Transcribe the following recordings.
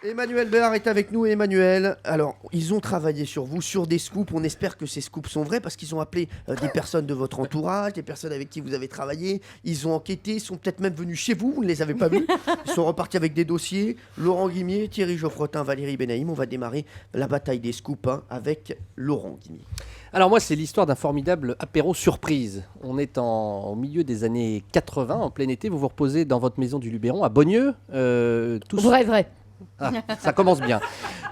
Emmanuel Béard est avec nous. Emmanuel, alors ils ont travaillé sur vous, sur des scoops. On espère que ces scoops sont vrais parce qu'ils ont appelé des personnes de votre entourage, des personnes avec qui vous avez travaillé. Ils ont enquêté, ils sont peut-être même venus chez vous, vous ne les avez pas vus. Ils sont repartis avec des dossiers. Laurent Guimier, Thierry Geoffrotin, Valérie Benaïm. On va démarrer la bataille des scoops avec Laurent Guimier. Alors moi, c'est l'histoire d'un formidable apéro surprise. On est au milieu des années 80, en plein été. Vous vous reposez dans votre maison du Luberon à Beaugneux. Vrai. Ah, ça commence bien.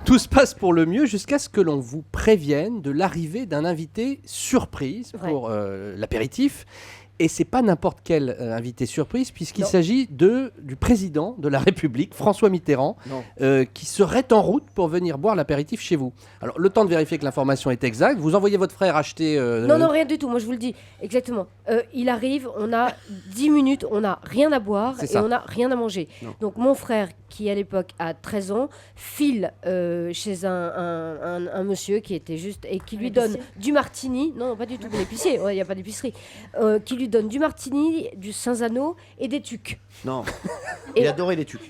Tout se passe pour le mieux jusqu'à ce que l'on vous prévienne de l'arrivée d'un invité surprise pour l'apéritif. Et c'est pas n'importe quel invité surprise, puisqu'il s'agit du président de la République, François Mitterrand, qui serait en route pour venir boire l'apéritif chez vous. Alors, le temps de vérifier que l'information est exacte, vous envoyez votre frère acheter... Non, rien du tout, moi je vous le dis, exactement. Il arrive, on a 10 minutes, on n'a rien à boire et on n'a rien à manger. Non. Donc mon frère, qui à l'époque a 13 ans, file chez un monsieur qui était juste... et qui lui donne du martini, non, pas du tout, l'épicier, il n'y a pas d'épicerie, qui lui donne du martini, du Cinzano et des tucs. Non, il adorait les tucs.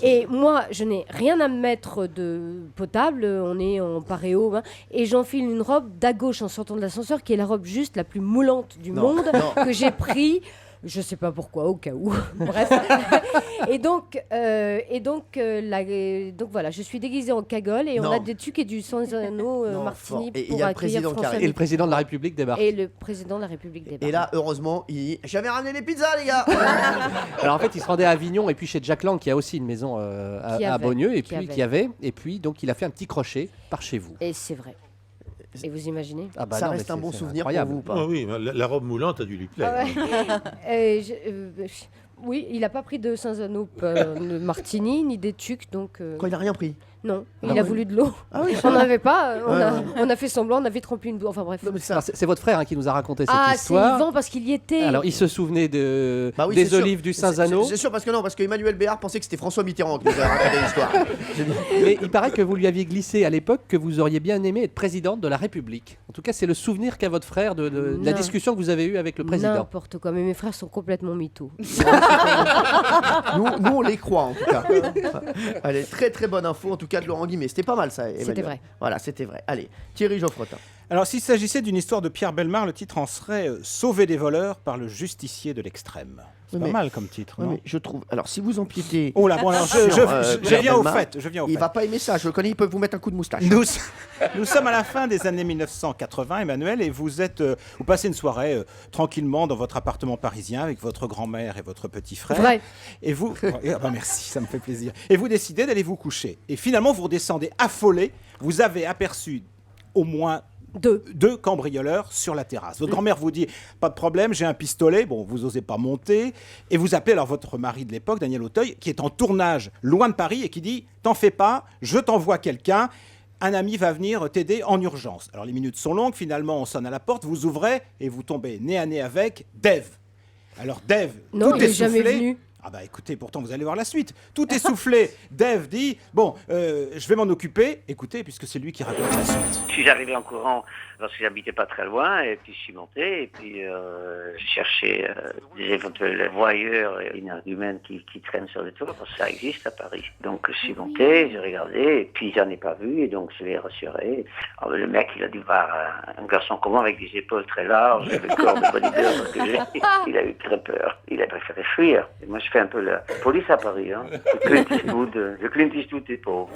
Et moi, je n'ai rien à me mettre de potable, on est en paréo, et j'enfile une robe d'à gauche en sortant de l'ascenseur, qui est la robe juste la plus moulante du monde, que j'ai pris... Je sais pas pourquoi, au cas où. Bref. donc voilà, je suis déguisée en cagole et on a des tucs et du Sanzano martini pour accueillir François. Et le président de la République débarque. Et là, heureusement, j'avais ramené les pizzas, les gars. Alors en fait, il se rendait à Avignon et puis chez Jack Lang, qui a aussi une maison à Beaugneux, et puis donc il a fait un petit crochet par chez vous. Et c'est vrai. Et vous imaginez ça reste un bon souvenir pour vous ou pas? Oui, la robe moulante a dû lui plaire. Oui, il n'a pas pris de Cinzano de martini, ni des tucs, donc... Quoi, il n'a rien pris? Non, il a voulu de l'eau. On n'en avait pas, on a fait semblant, on avait rempli une boue, enfin bref. C'est votre frère qui nous a raconté cette histoire. C'est Yvan, parce qu'il y était. Alors, il se souvenait des olives du Cinzano. C'est sûr, parce que Emmanuel Béard pensait que c'était François Mitterrand qui nous a raconté l'histoire. Mais il paraît que vous lui aviez glissé à l'époque que vous auriez bien aimé être présidente de la République. En tout cas, c'est le souvenir qu'a votre frère de la discussion que vous avez eue avec le président. N'importe quoi, mais mes frères sont complètement mythos. nous, on les croit, en tout cas. Allez, très très bonne info, en tout cas, de Laurent Guimier. C'était pas mal ça, Emmanuel. C'était vrai. Voilà, c'était vrai. Allez, Thierry Geoffrotin. Alors, s'il s'agissait d'une histoire de Pierre Bellemare, le titre en serait Sauver des voleurs par le justicier de l'extrême. C'est pas mal comme titre, non? Mais je trouve. Alors, si vous empiétez. Oh là, bon, alors, je viens au fait. Il va pas aimer ça. Je le connais. Il peut vous mettre un coup de moustache. Nous sommes à la fin des années 1980, Emmanuel, et vous passez une soirée tranquillement dans votre appartement parisien avec votre grand-mère et votre petit frère. Vrai. Et vous, merci, ça me fait plaisir. Et vous décidez d'aller vous coucher. Et finalement, vous redescendez affolé. Vous avez aperçu au moins deux cambrioleurs sur la terrasse. Votre grand-mère vous dit « Pas de problème, j'ai un pistolet ». Bon, vous n'osez pas monter. Et vous appelez alors votre mari de l'époque, Daniel Auteuil, qui est en tournage loin de Paris et qui dit « T'en fais pas, je t'envoie quelqu'un. Un ami va venir t'aider en urgence ». Alors les minutes sont longues, finalement on sonne à la porte, vous ouvrez et vous tombez nez à nez avec Dave. Alors Dave, tout est jamais venu. Ah bah écoutez, pourtant vous allez voir la suite. Tout est soufflé. Dave dit « Bon, je vais m'en occuper. » Écoutez, puisque c'est lui qui raconte la suite. Je suis arrivé en courant parce que j'habitais pas très loin et puis je suis monté et puis je cherchais des éventuels voyeurs et énergumènes qui traînent sur les toits parce que ça existe à Paris. Donc je suis monté, j'ai regardé et puis j'en ai pas vu et donc je l'ai rassuré. Alors, le mec il a dû voir un garçon comme moi avec des épaules très larges, le corps de bodybuilder que j'ai. Il a eu très peur. Il a préféré fuir. Et moi je fais un peu la police à Paris. Hein. Je Clint Eastwood des pauvres.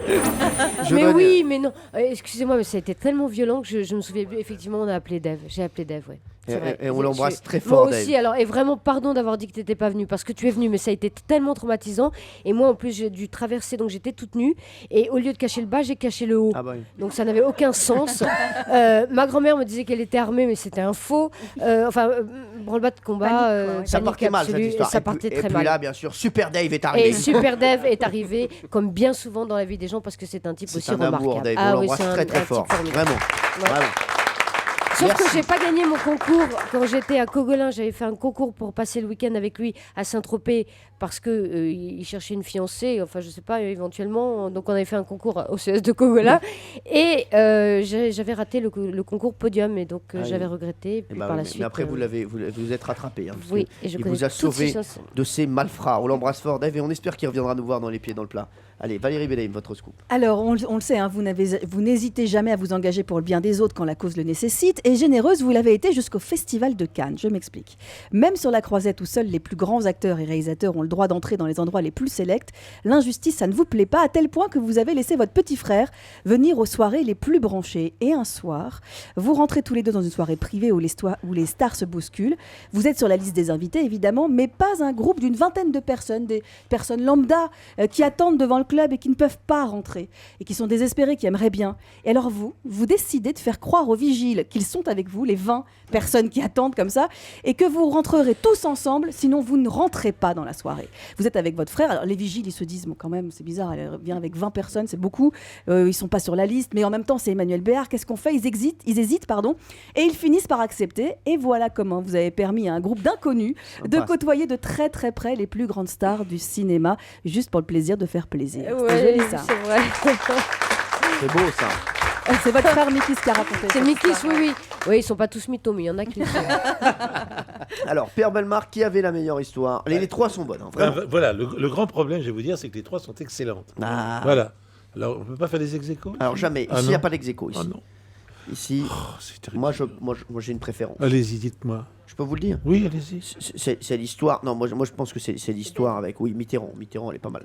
Oui, mais non. Excusez-moi, mais ça a été tellement violent que je me souviens plus. Effectivement, on a appelé Dave. J'ai appelé Dave, oui. Et on l'embrasse très fort, Moi aussi, Dave. alors, et vraiment, pardon d'avoir dit que tu n'étais pas venu, parce que tu es venu, mais ça a été tellement traumatisant. Et moi, en plus, j'ai dû traverser, donc j'étais toute nue. Et au lieu de cacher le bas, j'ai caché le haut. Ah bah oui. Donc ça n'avait aucun sens. Ma grand-mère me disait qu'elle était armée, mais c'était un faux. Branle-bas de combat. Ça partait mal, cette histoire. Ça partait très mal. Et puis là, bien sûr, Super Dave est arrivé. Et Super Dave est arrivé, comme bien souvent dans la vie des gens, parce que c'est un type aussi remarquable. C'est un amour, Dave. On l'embrasse très très fort. Vraiment. Bravo. Sauf que j'ai pas gagné mon concours quand j'étais à Cogolin. J'avais fait un concours pour passer le week-end avec lui à Saint-Tropez parce que il cherchait une fiancée. Enfin, je sais pas, éventuellement. Donc, on avait fait un concours au CS de Cogolin et j'avais raté le concours podium et donc j'avais regretté. Et puis par la suite. Mais après, vous êtes rattrapé. Hein, oui, et je il vous a sauvé de ces malfrats. On l'embrasse fort, Dave, et on espère qu'il reviendra nous voir dans les pieds dans le plat. Allez, Valérie Benaïm, votre scoop. Alors, on le sait, hein, vous n'hésitez jamais à vous engager pour le bien des autres quand la cause le nécessite. Et généreuse, vous l'avez été jusqu'au Festival de Cannes. Je m'explique. Même sur la croisette où seuls les plus grands acteurs et réalisateurs ont le droit d'entrer dans les endroits les plus sélects, l'injustice, ça ne vous plaît pas, à tel point que vous avez laissé votre petit frère venir aux soirées les plus branchées. Et un soir, vous rentrez tous les deux dans une soirée privée où les stars se bousculent. Vous êtes sur la liste des invités, évidemment, mais pas un groupe d'une vingtaine de personnes, des personnes lambda qui attendent devant le club et qui ne peuvent pas rentrer et qui sont désespérés, qui aimeraient bien. Et alors vous décidez de faire croire aux vigiles qu'ils sont avec vous, les 20 personnes qui attendent comme ça, et que vous rentrerez tous ensemble, sinon vous ne rentrez pas dans la soirée. Vous êtes avec votre frère, alors les vigiles ils se disent bon, quand même c'est bizarre, elle vient avec 20 personnes, c'est beaucoup, ils sont pas sur la liste, mais en même temps c'est Emmanuel Béard, qu'est-ce qu'on fait? Ils hésitent, et ils finissent par accepter, et voilà comment vous avez permis à un groupe d'inconnus de côtoyer de très très près les plus grandes stars du cinéma, juste pour le plaisir de faire plaisir. Ouais, C'est joli ça. c'est vrai. C'est beau ça. C'est votre frère Mikis qui a raconté. C'est Mikis, oui. Oui, ils sont pas tous mythos, mais il y en a qui le sont. Alors, Pierre Bellemare, qui avait la meilleure histoire? Les trois sont bonnes, hein, vraiment. Voilà, le grand problème, je vais vous dire, c'est que les trois sont excellentes. Ah. Voilà. Alors, on ne peut pas faire des ex-aequo? Alors, jamais. Ici, il n'y a pas d'ex-aequo. Ici, Ah non. ici C'est terrible. moi, j'ai une préférence. Allez-y, dites-moi. Je peux vous le dire? Oui, allez-y. C'est l'histoire. Non, moi, je pense que c'est l'histoire avec. Oui, Mitterrand. Mitterrand, elle est pas mal.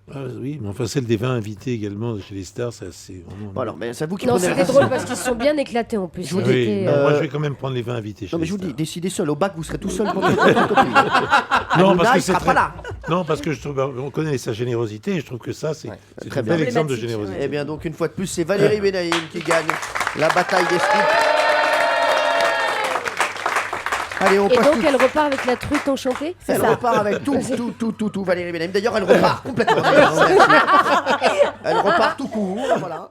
Ah, oui, mais enfin, celle des 20 invités également chez les stars, c'est assez. Vraiment... Bon, alors, mais c'est vous qui Non, prenez la c'était décision. drôle parce qu'ils se sont bien éclatés en plus. Je vous Ils dis, étaient, Moi, je vais quand même prendre les 20 invités chez Non, mais les je vous dis, stars. décidez seul. Au bac, vous serez tout seul contre votre copine. Non, Hanouna, parce que il c'est sera très... pas là. Non, parce que je trouve, on connaît sa générosité et je trouve que ça, c'est c'est un très bel bien. exemple de Emblématique, générosité. Eh bien, donc, une fois de plus, c'est Valérie Benaïm qui gagne la bataille des scoops. Allez, on Et passe donc, tout. elle repart avec la truite enchantée. Elle repart avec tout, Valérie Benaïm. D'ailleurs, elle repart complètement. Elle repart tout court, voilà.